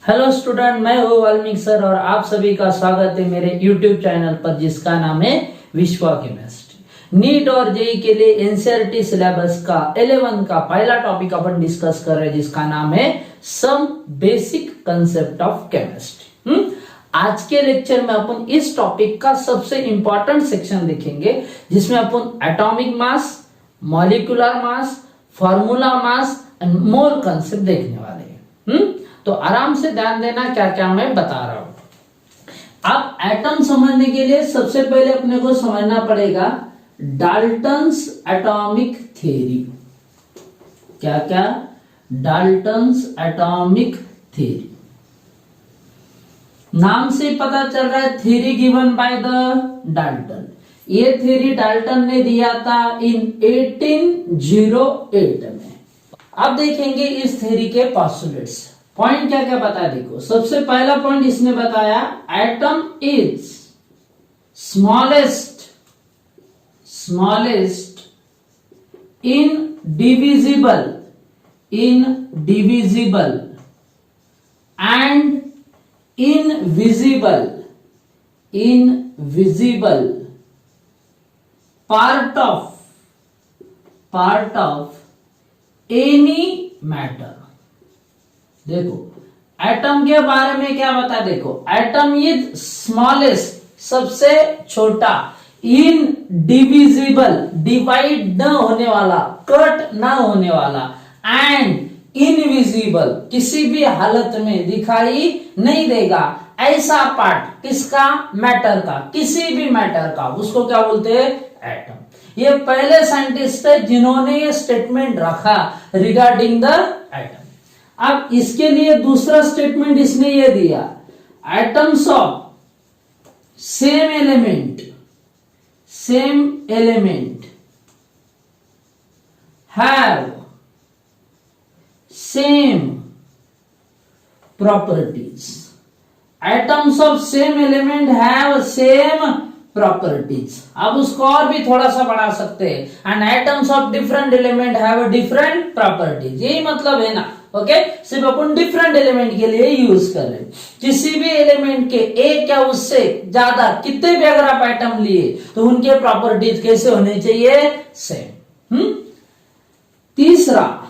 Hello student, मैं हूँ Valmiki sir और आप सभी का स्वागत है मेरे यूट्यूब चैनल पर जिसका नाम है विश्वा केमिस्ट्री। नीट और जेई के लिए एनसीईआरटी सिलेबस का 11 का पहला टॉपिक अपन डिस्कस कर रहे हैं जिसका नाम है some basic concept of chemistry. आज के लेक्चर में अपन इस टॉपिक का सबसे इंपॉर्टेंट सेक्शन देखेंगे जिसमें अपन atomic mass, molecular mass, formula mass and mole concept देखने वाले हैं। तो आराम से ध्यान देना क्या क्या मैं बता रहा हूं। अब एटम समझने के लिए सबसे पहले अपने को समझना पड़ेगा डाल्टन्स एटॉमिक थ्योरी। क्या क्या? Dalton's atomic theory. नाम से पता चल रहा है theory given by the Dalton. ये थ्योरी डाल्टन ने दिया था इन 1808 में। अब देखेंगे इस थ्योरी के पोस्टुलेट्स। पॉइंट क्या क्या बताया देखो। सबसे पहला पॉइंट इसने बताया atom is smallest indivisible and invisible part of any matter। देखो एटम के बारे में क्या बता, देखो एटम इज स्मॉलेस्ट सबसे छोटा, इनडिविजिबल डिवाइड न होने वाला, कट न होने वाला, एंड इनविजिबल किसी भी हालत में दिखाई नहीं देगा ऐसा पार्ट किसका? मैटर का, किसी भी मैटर का, उसको क्या बोलते हैं? एटम। ये पहले साइंटिस्ट है जिन्होंने ये स्टेटमेंट रखा रिगार्डिंग द एटम। अब इसके लिए दूसरा स्टेटमेंट इसने ये दिया, atoms of same element have same properties. Atoms of same element have same properties. अब उसको और भी थोड़ा सा बढ़ा सकते हैं, and atoms of different element have different properties. यही मतलब है ना। ओके, सिर्फ अपन डिफरेंट एलिमेंट के लिए यूज कर रहे हैं। किसी भी एलिमेंट के एक या उससे ज्यादा कितने भी अगर आप एटम लिए तो उनके प्रॉपर्टीज कैसे होने चाहिए? सेम। तीसरा,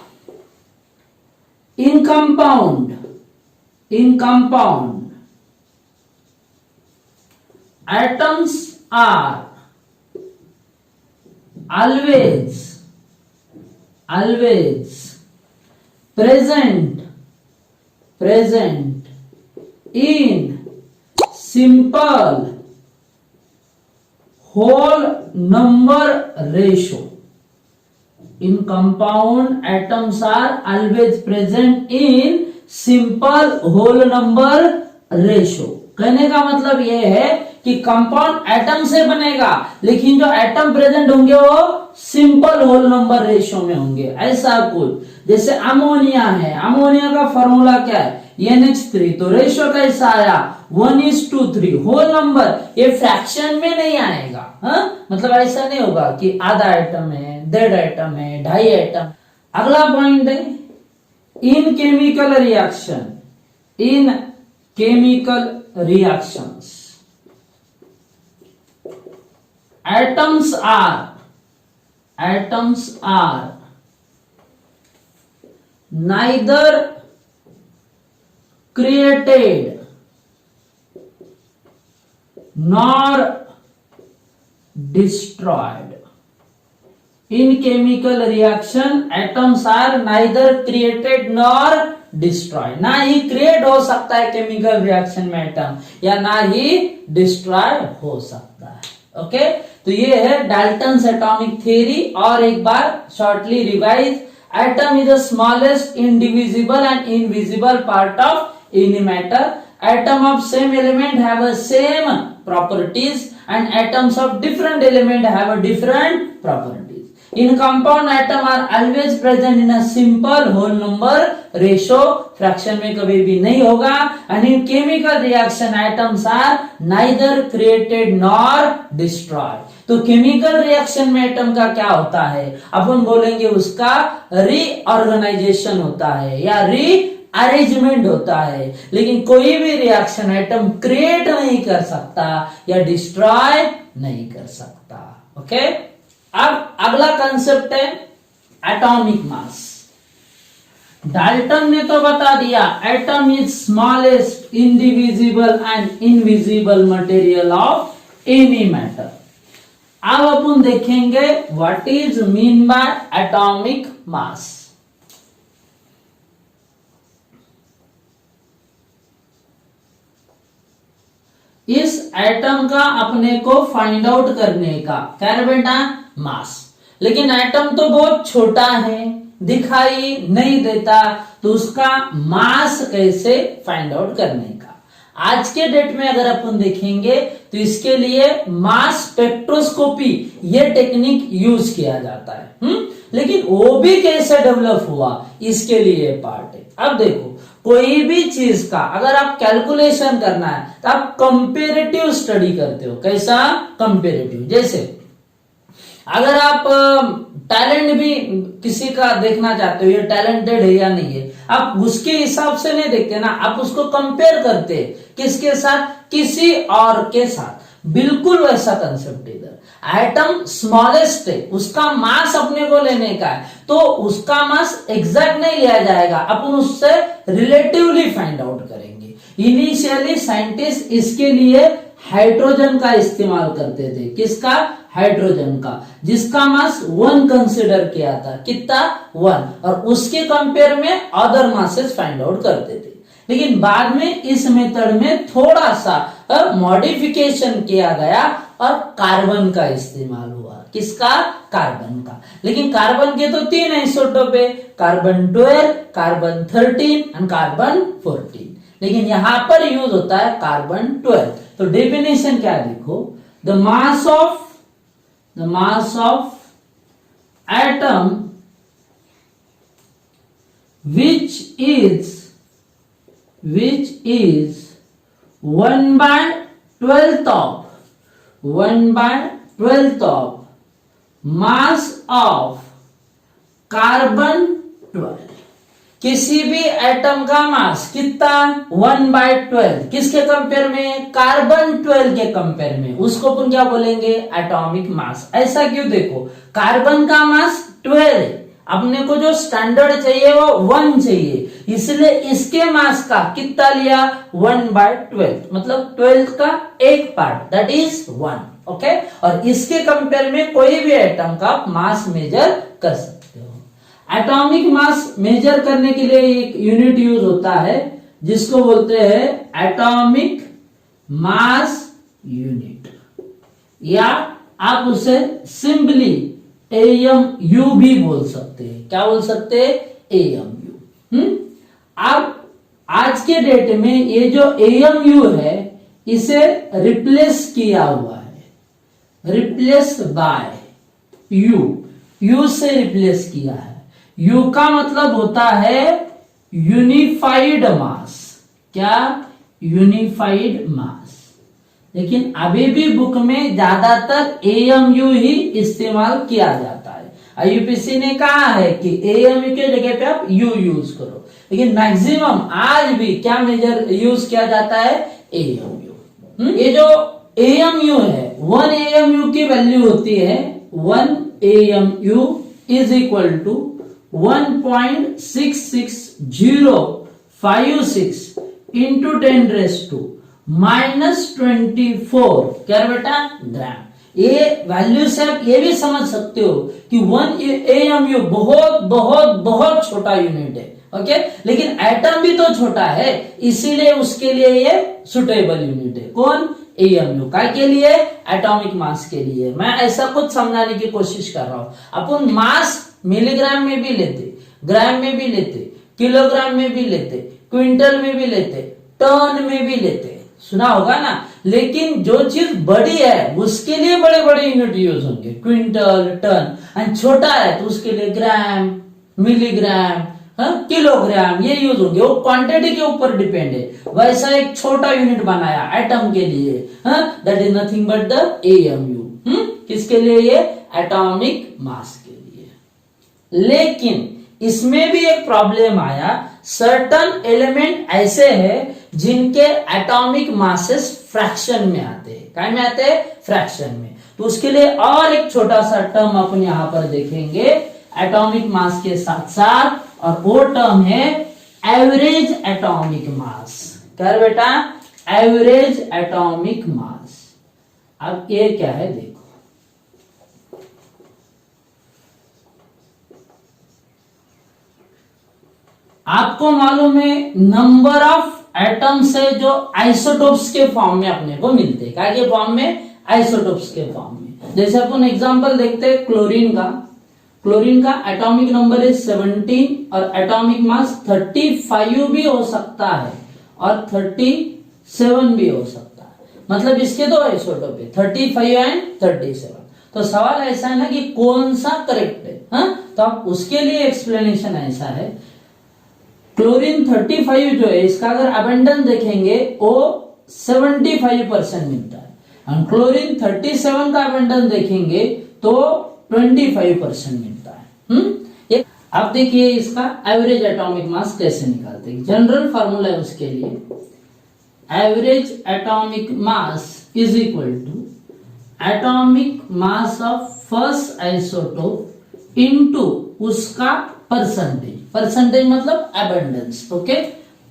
in compound atoms are always present in simple whole number ratio। in compound atoms are always present in simple whole number ratio। कहने का मतलब यह है कि कंपाउंड एटम से बनेगा लेकिन जो एटम प्रेजेंट होंगे वो सिंपल होल नंबर रेशियो में होंगे। ऐसा कुछ जैसे अमोनिया है, अमोनिया का फॉर्मूला क्या है? NH3। तो रेशियो कैसा आया? 1:3 होल नंबर। ये फ्रैक्शन में नहीं आएगा। मतलब ऐसा नहीं होगा कि आधा एटम है, 1.5 एटम है, 2.5 एटम। अगला पॉइंट है इन chemical reactions atoms are neither created nor destroyed। in chemical reaction atoms are neither created nor destroyed। ना ही क्रिएट हो सकता है केमिकल रिएक्शन में एटम, या ना ही डिस्ट्रॉय हो सकता है। ओके, तो ये है डाल्टन्स एटॉमिक थ्योरी। और एक बार shortly revise, atom is the smallest indivisible and invisible part of any matter. Atom of same element have same properties and atoms of different element have different properties. In compound atom are always present in a simple whole number ratio, fraction में कभी भी नहीं होगा। And in chemical reaction atoms are neither created nor destroyed. तो chemical reaction में atom का क्या होता है? अपन बोलेंगे उसका रीऑर्गेनाइजेशन होता है या री अरेंजमेंट होता है, लेकिन कोई भी रिएक्शन एटम क्रिएट नहीं कर सकता या डिस्ट्रॉय नहीं कर सकता। ओके, अब अगला कंसेप्ट है एटॉमिक मास। डाल्टन ने तो बता दिया atom is smallest indivisible and invisible material of any matter. अब अपन देखेंगे what is mean by atomic mass. इस एटम का अपने को फाइंड आउट करने का, क्या है बेटा, मास। लेकिन एटम तो बहुत छोटा है, दिखाई नहीं देता, तो उसका मास कैसे फाइंड आउट करने का। आज के डेट में अगर अपन देखेंगे तो इसके लिए मास स्पेक्ट्रोस्कोपी ये टेक्निक यूज किया जाता है। लेकिन वो भी कैसे डेवलप हुआ, इसके लिए पार्ट है। अब देखो, कोई भी चीज का अगर आप कैलकुलेशन करना है तो आप कंपेरेटिव स्टडी करते हो। कैसा कंपेरेटिव? जैसे अगर आप टैलेंट भी किसी का देखना चाहते हो, ये टैलेंटेड है या नहीं है, आप उसके हिसाब से नहीं देखते ना, आप उसको कंपेयर करते हैं किसके साथ, किसी और के साथ। बिल्कुल वैसा कंसेप्ट इधर। एटम स्मॉलेस्ट है, उसका मास अपने को लेने का है, तो उसका मास एग्जैक्ट नहीं लिया जाएगा, अपन उससे रिलेटिवली फाइंड आउट करेंगे। इनिशियली साइंटिस्ट इसके लिए हाइड्रोजन का इस्तेमाल करते थे। किसका? हाइड्रोजन का, जिसका मास 1 कंसिडर किया था। कितना? 1। और उसके कंपेयर में अदर मासेस फाइंड आउट करते थे। लेकिन बाद में इस मेथड में थोड़ा सा मॉडिफिकेशन किया गया और कार्बन का इस्तेमाल हुआ। किसका? कार्बन का। लेकिन कार्बन के तो 3 आइसोटोप है, कार्बन 12, कार्बन 13 एंड कार्बन 14। लेकिन यहां पर यूज होता है कार्बन 12। तो डेफिनेशन क्या देखो, the mass of atom which is 1/12 of mass of carbon 12। किसी भी एटम का मास कितना? 1/12। किसके कंपेयर में? कार्बन 12 के कंपेयर में। उसको अपन क्या बोलेंगे? Atomic mass. ऐसा क्यों? देखो, कार्बन का मास 12 है, अपने को जो स्टैंडर्ड चाहिए वो 1 चाहिए, इसलिए इसके मास का कितना लिया? 1/12, मतलब 12 का 1 पार्ट, दैट इज 1। ओके, और इसके कंपेयर में कोई भी एटम का मास मेजर कर सकते हो। एटॉमिक मास मेजर करने के लिए एक यूनिट यूज होता है जिसको बोलते हैं एटॉमिक मास यूनिट, या आप उसे सिंपली AMU भी बोल सकते हैं। क्या बोल सकते हैं? AMU। अब आज के डेट में ये जो AMU है इसे रिप्लेस किया हुआ है, रिप्लेस बाय U से रिप्लेस किया है। U का मतलब होता है यूनिफाइड मास। क्या? यूनिफाइड मास। लेकिन अभी भी बुक में ज्यादातर AMU ही इस्तेमाल किया जाता है। IUPAC ने कहा है कि AMU के जगह पे आप U यूज करो, लेकिन मैक्सिमम आज भी क्या मेजर यूज किया जाता है? AMU। ये जो AMU है, 1 AMU की वैल्यू होती है 1 AMU is equal to 1.66056 into 10⁻⁻24 क्या बेटा? ग्राम। ये वैल्यू से आप ये भी समझ सकते हो कि 1 AMU बहुत बहुत बहुत छोटा यूनिट है। ओके, लेकिन एटम भी तो छोटा है, इसीलिए उसके लिए ये सुटेबल यूनिट है। कौन? AMU। काय के लिए? एटॉमिक मास के लिए। मैं ऐसा कुछ समझाने की कोशिश कर रहा हूं। अपन मास मिलीग्राम में भी लेते, ग्राम में भी लेते, किलोग्राम में भी लेते, क्विंटल में भी लेते, टन में भी लेते, सुना होगा ना। लेकिन जो चीज बड़ी है उसके लिए बड़े बड़े यूनिट यूज होंगे, क्विंटल, टन। एंड छोटा है तो उसके लिए ग्राम, मिलीग्राम, किलोग्राम ये यूज होंगे। वो क्वांटिटी के ऊपर डिपेंड है। वैसा एक छोटा यूनिट बनाया एटम के लिए, that is nothing but the AMU। किसके लिए? ये एटॉमिक मास के लिए। लेकिन इसमें भी एक प्रॉब्लम आया, सर्टन एलिमेंट ऐसे हैं जिनके एटॉमिक मासेस फ्रैक्शन में आते हैं। क्या में आते हैं? फ्रैक्शन में। तो उसके लिए और एक छोटा सा टर्म अपन यहां पर देखेंगे एटॉमिक मास के साथ साथ, और वो टर्म है एवरेज एटॉमिक मास। क्या है बेटा? Average atomic mass. अब ये क्या है देखो, आपको मालूम है नंबर ऑफ एटम्स है जो आइसोटोप्स के फॉर्म में अपने को मिलते हैं। क्या के फॉर्म में? आइसोटोप्स के फॉर्म में। जैसे अपन एग्जांपल देखते हैं क्लोरीन का एटॉमिक नंबर है 17 और एटॉमिक मास 35 भी हो सकता है और 37 भी हो सकता है। मतलब इसके दो आइसोटोप है, 35 एंड 37। तो सवाल ऐसा है ना कि कौन सा करेक्ट है, हाँ? तो आप उसके लिए एक्सप्लेनेशन ऐसा है, क्लोरीन 35 जो है इसका अगर अबंडेंस देखेंगे वो 75% मिलता है, और क्लोरीन 37 का अबंडेंस देखेंगे तो 25% मिलता है। अब देखिए इसका एवरेज एटॉमिक मास कैसे निकालते हैं। जनरल फार्मूला है उसके लिए, average atomic mass is equal to atomic mass of first isotope into उसका परसेंटेज मतलब abundance, okay,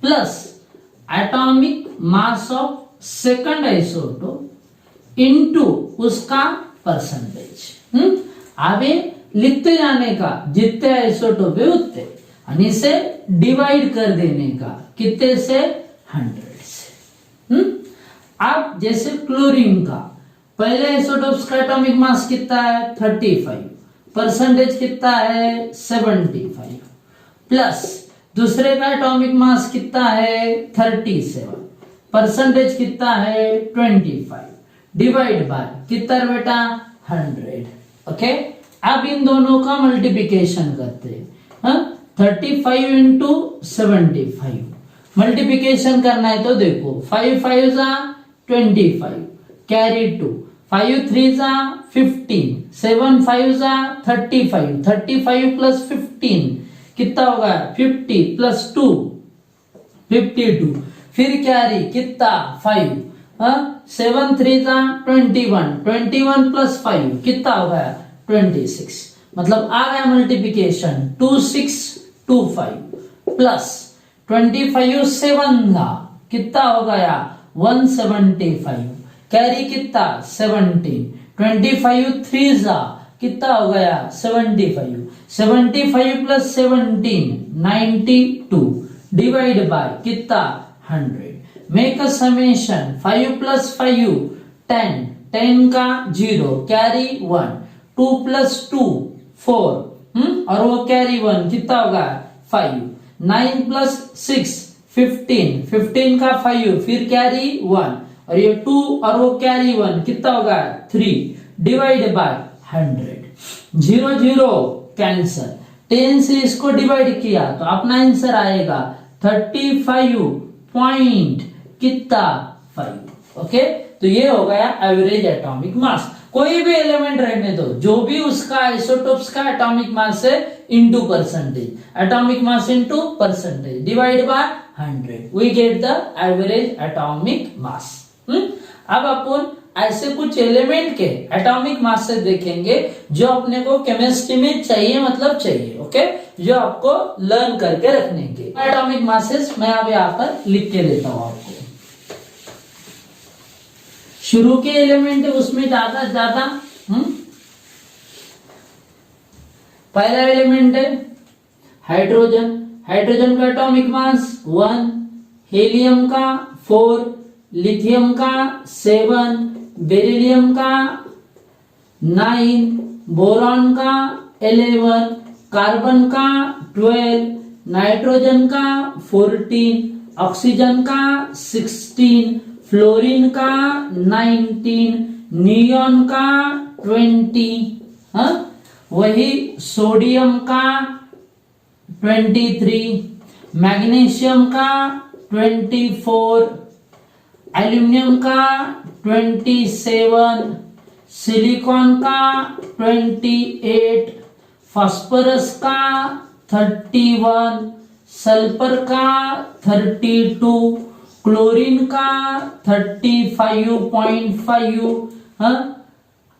plus atomic mass of second isotope into उसका परसेंटेज। आगे लिखते जाने का, जितने आइसोटोप है उतने, और इसे डिवाइड कर देने का कितने से? 100 से। अब जैसे क्लोरीन का पहले आइसोटोप्स का एटॉमिक मास कितना है? 35, परसेंटेज कितना है? 75, प्लस दूसरे का एटॉमिक मास कितना है? 37, परसेंटेज कितना है? 25, डिवाइड बाय कितना बेटा? 100, ओके। अब इन दोनों का मल्टीप्लिकेशन करते हैं, 35 इंटू 75 मल्टीप्लिकेशन करना है तो देखो 5 5 जा 25, कैरी 2, 5 3 जा 15, 7 5 जा 35, 35 प्लस 15 कितना होगा? 50 प्लस 2 52, फिर कैरी कितना? 5, 7 3 जा 21, 21 प्लस 5 कितना होगा? 26। मतलब आ गया मल्टीप्लिकेशन 2625 प्लस 25 7 था कितना हो गया? 175, कैरी कितना? 17, 25 3 जा कितना हो गया? 75, 75 प्लस 17 92, डिवाइड बाय कितना? 100। मेक अ समेशन 5 प्लस 5 10, 10 का 0, कैरी 1, 2 प्लस 2 4, और वो कैरी 1 कितना होगा? 5, 9 प्लस 6 15, 15 का 5 फिर कैरी 1, और ये 2 और वो कैरी 1 कितना होगा? 3, डिवाइड बाय 100। 0 0 कैंसर, 10 से इसको डिवाइड किया तो अपना आंसर आएगा 35 पॉइंट कितना? 5, ओके। तो ये हो गया एवरेज एटॉमिक मास। कोई भी एलिमेंट रहने दो, जो भी उसका आइसोटोप्स का एटॉमिक मास है into percentage, atomic mass into percentage divide by 100, we get the average atomic mass. अब अपन ऐसे कुछ एलिमेंट के एटॉमिक मास से देखेंगे जो अपने को केमिस्ट्री में चाहिए, मतलब चाहिए, ओके, जो आपको लर्न करके रखने के एटॉमिक मासेस मैं अब यहाँ पर लिख के देता हूं आपको। शुरू के एलिमेंट है उसमें ज्यादा पहला एलिमेंट है हाइड्रोजन। हाइड्रोजन का एटॉमिक मास 1, हीलियम का 4, लिथियम का 7, बेरिलियम का 9, बोरॉन का 11, कार्बन का 12, नाइट्रोजन का 14, ऑक्सीजन का 16, फ्लोरीन का 19, नियॉन का 20, वही सोडियम का 23, मैग्नीशियम का 24, एल्यूमिनियम का 27, सिलिकॉन का 28, फास्फोरस का 31, सल्फर का 32, क्लोरीन का 35.5,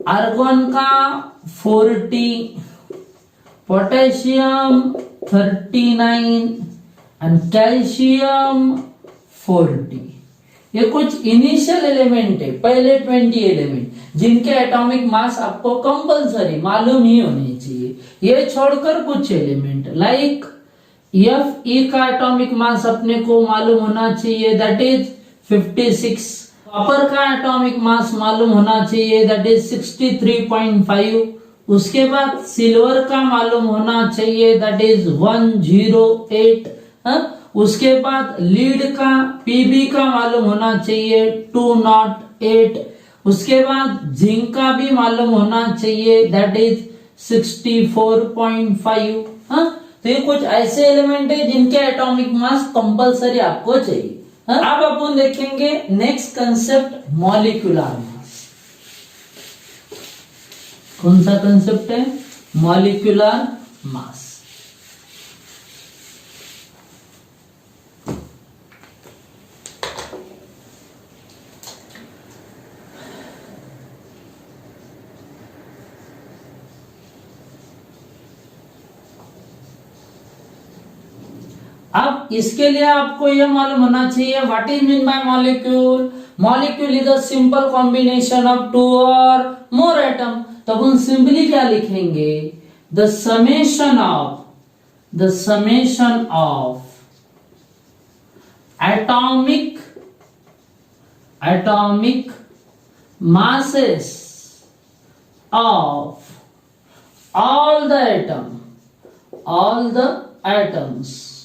आर्गन का 40, पोटेशियम 39 एंड कैल्शियम 40। ये कुछ इनिशियल एलिमेंट है, पहले 20 एलिमेंट जिनके एटॉमिक मास आपको कंपलसरी मालूम ही होने चाहिए। ये छोड़कर कुछ एलिमेंट लाइक Fe का एटॉमिक मास अपने को मालूम होना चाहिए, दैट इज 56। कॉपर का एटॉमिक मास मालूम होना चाहिए, दैट इज 63.5। उसके बाद सिल्वर का मालूम होना चाहिए, दैट इज 108। उसके बाद लीड का Pb का मालूम होना चाहिए 208। उसके बाद जिंक का भी मालूम होना चाहिए, दैट इज 64.5। तो ये कुछ ऐसे एलिमेंट है जिनके एटॉमिक मास कंपलसरी आपको चाहिए। अब अपन देखेंगे नेक्स्ट कंसेप्ट, मॉलिक्यूलर मास। कौन सा कंसेप्ट है? Molecular mass. अब इसके लिए आपको यह मालूम होना चाहिए what is mean by molecule. Molecule is a simple combination of 2 और मोर एटम। तो हम सिंपली क्या लिखेंगे? The summation of atomic masses of all the atoms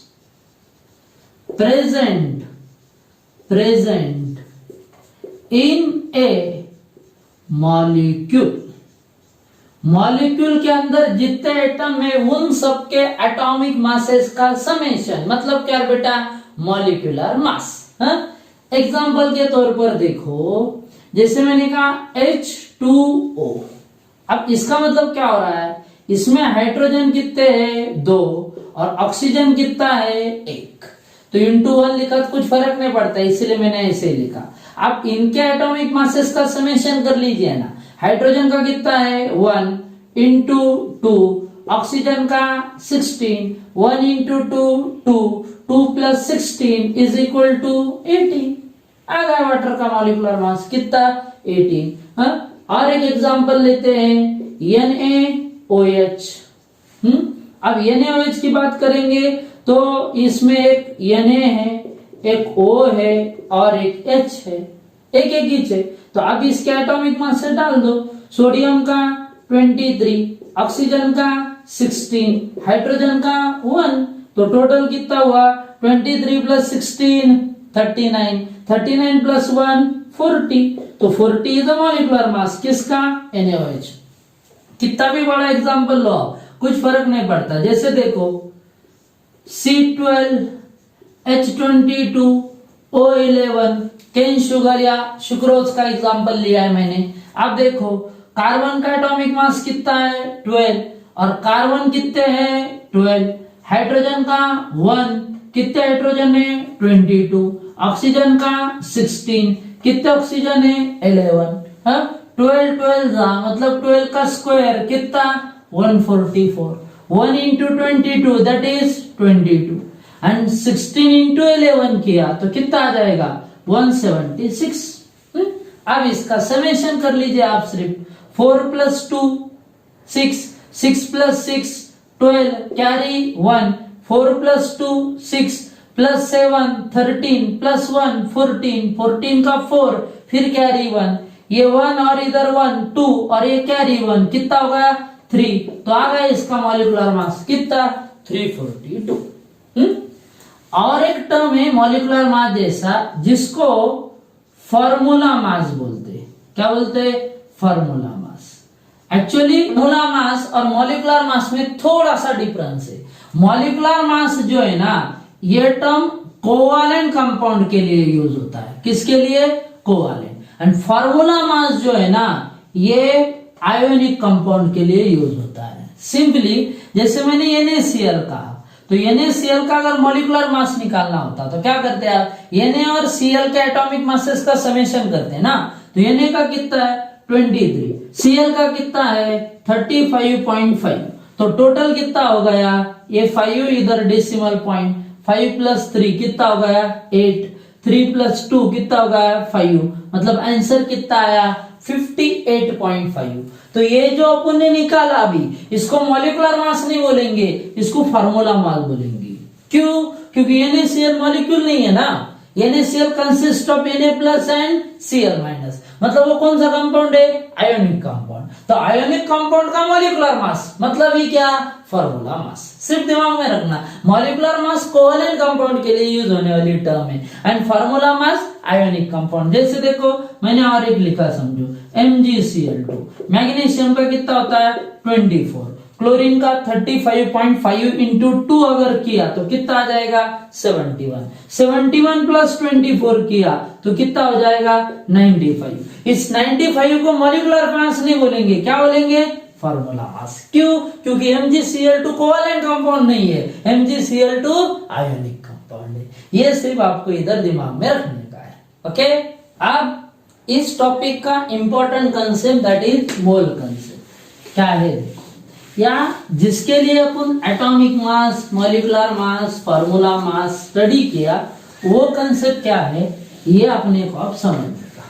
present in a molecule। Molecule के अंदर जितने एटम है उन सबके एटॉमिक मासेस का समेशन, मतलब क्या बेटा? Molecular mass. एग्जांपल के तौर पर देखो, जैसे मैंने कहा H2O। अब इसका मतलब क्या हो रहा है? इसमें हाइड्रोजन कितने हैं? 2 और ऑक्सीजन कितना है? 1। तो इंटू 1 लिखा तो कुछ फर्क नहीं पड़ता, इसलिए मैंने ऐसे लिखा। अब इनके एटॉमिक मासेस का समेशन कर लीजिए ना। हाइड्रोजन का कितना है? 1 इंटू 2, ऑक्सीजन का 16, 1 into 2 plus 16 is equal to 18। आ गया वाटर का मॉलिक्यूलर मास कितना? 18। और एक एग्जांपल लेते हैं NaOH। अब NaOH की बात करेंगे तो इसमें एक Na है, एक O है और एक H है, एक ईच है। तो अब इसके एटॉमिक मास से डाल दो। सोडियम का 23, ऑक्सीजन का 16, हाइड्रोजन का 1। तो टोटल कितना हुआ? 23 प्लस 16 39, 39 प्लस 1 40। तो 40 इज द मॉलिक्यूलर मास किसका? NaOH। कितना भी बड़ा एग्जांपल लो कुछ फर्क नहीं पड़ता। जैसे देखो C12 H22 O11 cane sugar या सुक्रोज का एग्जांपल लिया है मैंने। अब देखो कार्बन का एटॉमिक मास कितना है? 12 और कार्बन कितने हैं? 12। हाइड्रोजन का 1, कितने हाइड्रोजन है? 22। ऑक्सीजन का 16, कितने ऑक्सीजन है? 11। 12 मतलब 12 का स्क्वायर कितना? 144। 1 into 22 that is 22 and 16 into 11 किया तो कितना आ जाएगा? 176। अब इसका समेशन कर लीजिए आप सिर्फ। 4 plus 2 6, 6 plus 6 12, carry 1, 4 plus 2 6 plus 7 13 plus 1 14, 14 का 4 फिर कैरी 1, ये 1 और इधर 1 2 और ये कैरी 1 कितना होगा? 3। तो आ गया इसका मॉलिक्यूलर मास कितना? 342। और एक टर्म है मॉलिक्यूलर मास जैसा जिसको फॉर्मूला मास बोलते हैं। क्या बोलते हैं? Formula mass. Actually formula mass और मॉलिक्यूलर मास में थोड़ा सा डिफरेंस है। मॉलिक्यूलर मास जो है ना, ये टर्म कोवालेंट कंपाउंड के लिए यूज होता है। किसके लिए? कोवालेंट। एंड फॉर्मूला मास जो है ना, ये आयोनिक कंपाउंड के लिए यूज होता है। सिंपली जैसे मैंने NaCl कहा तो NaCl का अगर मॉलिक्यूलर मास निकालना होता तो क्या करते हैं आप, Na और Cl के एटॉमिक मासेस का समेशन करते हैं ना। तो Na का कितना है 23, Cl का कितना है 35.5, तो टोटल कितना हो गया, ये 5 इधर डेसिमल पॉइंट, 5 + 3 कितना हो गया 8, 3 + 2 कितना हो गया 5, मतलब आंसर कितना आया 58.5। तो ये जो अपन ने निकाला अभी, इसको मॉलिक्यूलर मास नहीं बोलेंगे, इसको फार्मूला मास बोलेंगे। क्यों? क्योंकि NaCl मॉलिक्यूल नहीं है ना, NaCl consist of Na plus and Cl minus, मतलब वो कौन सा कंपाउंड है, आयोनिक कंपाउंड। तो आयोनिक कंपाउंड का मॉलिक्यूलर मास मतलब ही क्या, फार्मूला मास। सिर्फ दिमाग में रखना, मॉलिक्यूलर मास कोवेलेंट कंपाउंड के लिए यूज होने वाली टर्म है and formula mass ionic compound. जैसे देखो मैंने और एक लिखा समझो, MgCl2, मैग्नीशियम का कितना होता है 24, क्लोरीन का 35.5 इंटू 2 अगर किया तो कितना आ जाएगा 71, 71 + 24 किया तो कितना हो जाएगा 95। इस 95 को मॉलिक्यूलर मास नहीं बोलेंगे, क्या बोलेंगे, फार्मूला मास। क्यों? क्योंकि MgCl2 कोवेलेंट कंपाउंड नहीं है, MgCl2 आयोनिक कंपाउंड है। ये सिर्फ आपको इधर दिमाग में रखने का है। ओके, अब इस टॉपिक का important concept that is mole concept क्या है, या जिसके लिए अपन atomic mass, molecular mass, formula mass study किया, वो कंसेप्ट क्या है ये अपने को आप समझेगा,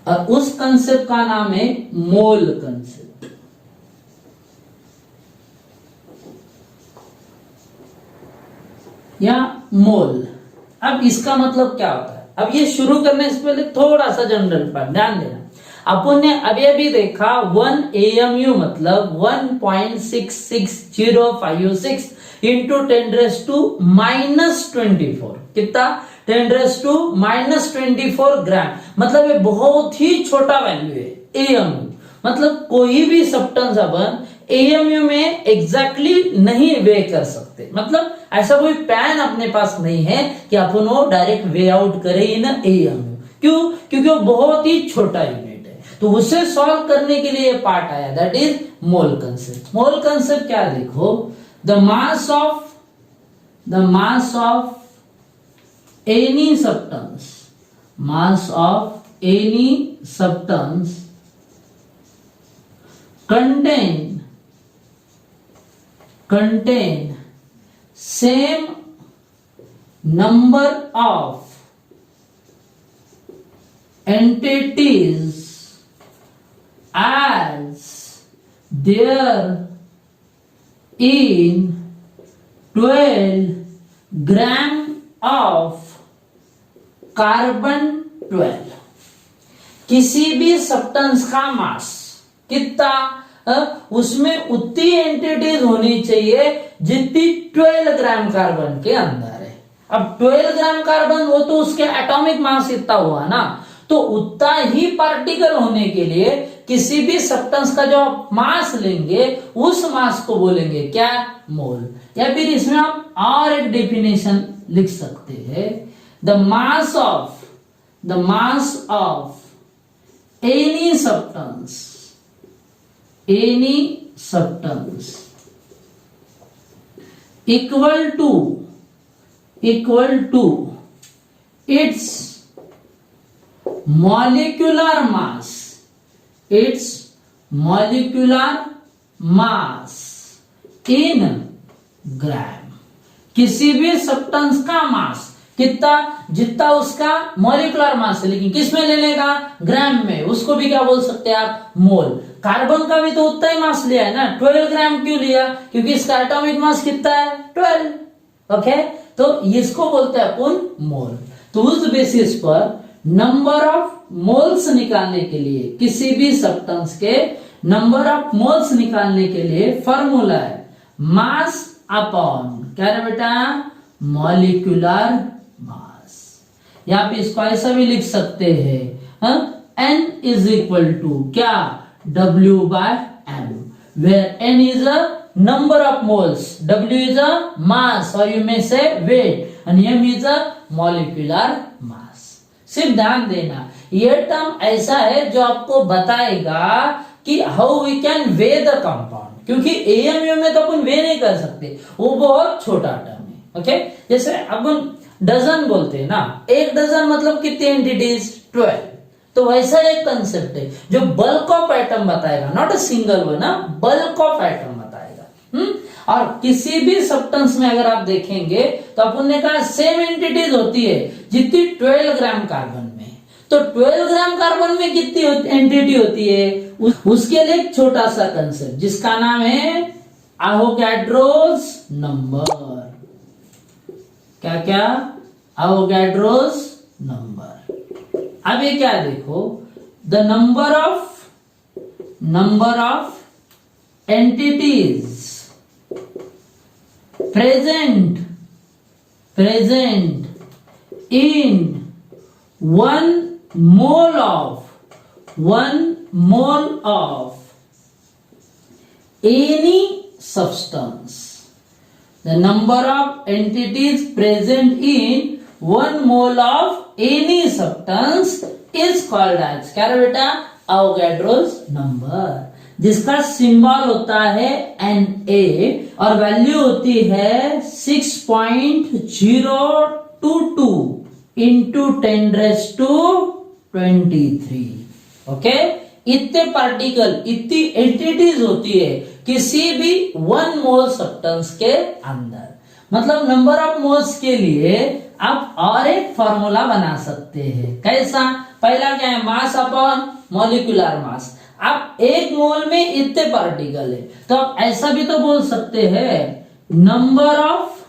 और उस कंसेप्ट का नाम है मोल कंसेप्ट। या मोल। अब इसका मतलब क्या होता है, अब ये शुरू करने से पहले थोड़ा सा जनरल पर ध्यान देना। अपन ने अभी देखा 1 AMU मतलब 1.66056 इंटू 10⁻⁻24, कितना 10⁻⁻24 ग्राम, मतलब ये बहुत ही छोटा वैल्यू है AMU। मतलब कोई भी सब्सटेंस अपन AMU में एग्जैक्टली नहीं वे कर सकते, मतलब ऐसा कोई पैन अपने पास नहीं है कि अपन वो डायरेक्ट वे आउट करे इन AMU। क्यों? क्योंकि वो बहुत ही छोटा यूनिट है। तो उसे सॉल्व करने के लिए पार्ट आया, that is mole concept. Mole concept क्या देखो, the mass of any substance contain same number of entities as there in 12 gram of carbon 12। किसी भी सब्सटेंस का मास कितना, उसमें उतनी एंटिटीज होनी चाहिए जितनी 12 ग्राम कार्बन के अंदर है। अब 12 ग्राम कार्बन वो तो उसके एटॉमिक मास इतना हुआ ना, तो उतना ही पार्टिकल होने के लिए किसी भी सब्सटेंस का जो आप मास लेंगे उस मास को बोलेंगे क्या, मोल। या फिर इसमें आप और एक डेफिनेशन लिख सकते हैं, the mass of any substance equal to its molecular mass in ग्राम। किसी भी सब्सटेंस का मास कितना, जितना उसका मॉलिक्यूलर मास है, लेकिन किस में लेने का, ग्राम में, उसको भी क्या बोल सकते हैं आप, मोल। कार्बन का भी तो उतना ही मास लिया है ना, 12 ग्राम क्यों लिया, क्योंकि इसका एटॉमिक मास कितना है 12। ओके, तो इसको बोलते हैं अपन मोल। तो उस बेसिस पर नंबर ऑफ मोल्स निकालने के लिए, किसी भी सब्सटेंस के नंबर ऑफ मोल्स निकालने के लिए फॉर्मूला है मास अपॉन, क्या है बेटा, मॉलिक्यूलर मास। या फिर इसको ऐसा भी लिख सकते हैं, N इज इक्वल टू क्या, W/M, where N is a number of moles, W is a mass or you may say weight and M is a molecular mass। सिर्फ ध्यान देना, ये टर्म ऐसा है जो आपको बताएगा कि how we can weigh the compound. क्योंकि एएमयू में तो अपन वे नहीं कर सकते, वो बहुत छोटा टर्म है। ओके, जैसे अपन डजन बोलते हैं ना, एक डजन मतलब कितनी एंटिटीज, 12। तो वैसा एक कंसेप्ट है जो बल्क ऑफ एटम बताएगा, not a single one, bulk of atom बताएगा। और किसी भी सब्सटेंस में अगर आप देखेंगे तो अपन ने कहा सेम एंटिटीज होती है जितनी 12 ग्राम कार्बन में, तो 12 ग्राम कार्बन में कितनी एंटिटी होती है, उसके लिए एक छोटा सा कंसेप्ट जिसका नाम है एवोगैड्रोस नंबर। क्या क्या, एवोगैड्रोस नंबर। अब ये क्या देखो, the number of entities present in 1 mole of any substance. The number of entities present in 1 mole of any substance is called as, क्या है बेटा, Avogadro's number, जिसका सिंबल होता है Na और वैल्यू होती है 6.022 इंटू 10⁻23। ओके, इतने पार्टिकल, इतनी एंटिटीज होती है किसी भी 1 मोल सब्सटेंस के अंदर। मतलब नंबर ऑफ मोल्स के लिए आप और एक फॉर्मूला बना सकते हैं। कैसा, पहला क्या है, मास अपॉन मॉलिक्यूलर मास। अब एक मोल में इतने पार्टिकल है, तो आप ऐसा भी तो बोल सकते हैं, नंबर ऑफ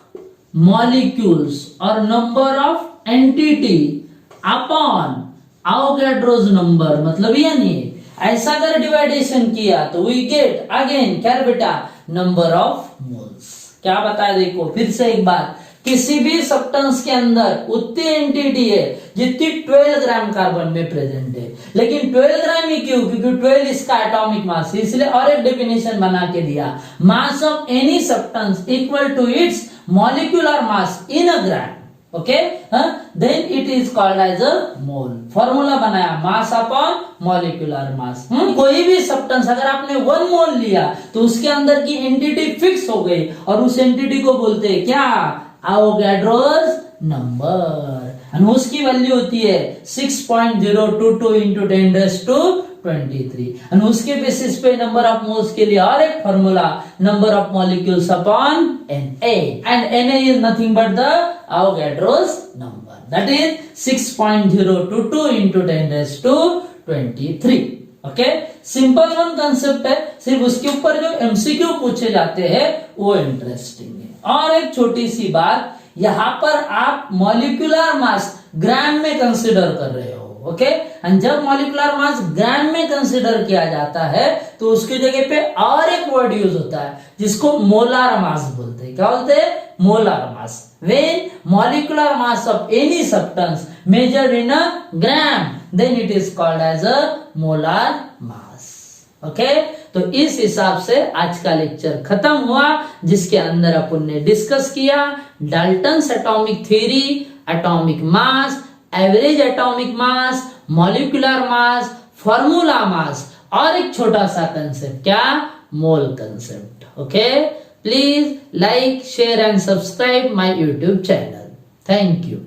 मॉलिक्यूल्स और number of entity upon Avogadro's number, मतलब ये नहीं है। ऐसा अगर डिवाइडेशन किया तो वी गेट अगेन क्या बेटा, नंबर ऑफ मोल्स। क्या बताया, देखो फिर से एक बार, किसी भी सब्सटेंस के अंदर उतनी एंटिटी है जितनी 12 ग्राम कार्बन में प्रेजेंट है। लेकिन 12 ग्राम ही क्यों, क्योंकि 12 इसका एटॉमिक मास है, इसलिए और एक डेफिनेशन बना के दिया, mass of any substance equal to its molecular mass in a gram. Okay, then it is called as a mole. Formula बनाया, मास अपॉन मॉलिक्यूलर मास। कोई भी सब्सटेंस अगर आपने 1 मोल लिया तो उसके अंदर की एंटिटी फिक्स हो गई और उस एंटिटी को बोलते हैं क्या, एवोगैड्रोस नंबर। और उसकी वैल्यू होती है 6.022 इंटू 10⁻23। और उसके बेसिस पे नंबर ऑफ मोल्स के लिए और एक formula, number of molecules upon Na, and Na is nothing but the Avogadro's number, that is 6.022 into 10⁻23। Okay, simple one concept है, सिर्फ उसके ऊपर जो एमसीक्यू पूछे जाते हैं वो इंटरेस्टिंग है। और एक छोटी सी बात, यहां पर आप मॉलिक्यूलर मास ग्राम में कंसीडर कर रहे हो। ओके, एंड जब मॉलिक्यूलर मास ग्राम में कंसीडर किया जाता है तो उसकी जगह पे और एक वर्ड यूज होता है जिसको मोलार मास बोलते हैं। क्या बोलते हैं, molar mass. When molecular mass of any substance measured in a gram, then it is called as a molar mass. Okay, तो इस हिसाब से आज का लेक्चर खत्म हुआ, जिसके अंदर अपन ने डिस्कस किया Dalton's atomic theory, atomic mass, average atomic mass, molecular मास, फॉर्मूला मास और एक छोटा सा कंसेप्ट, क्या, मोल concept. Okay, please like, share and subscribe my YouTube channel. Thank you.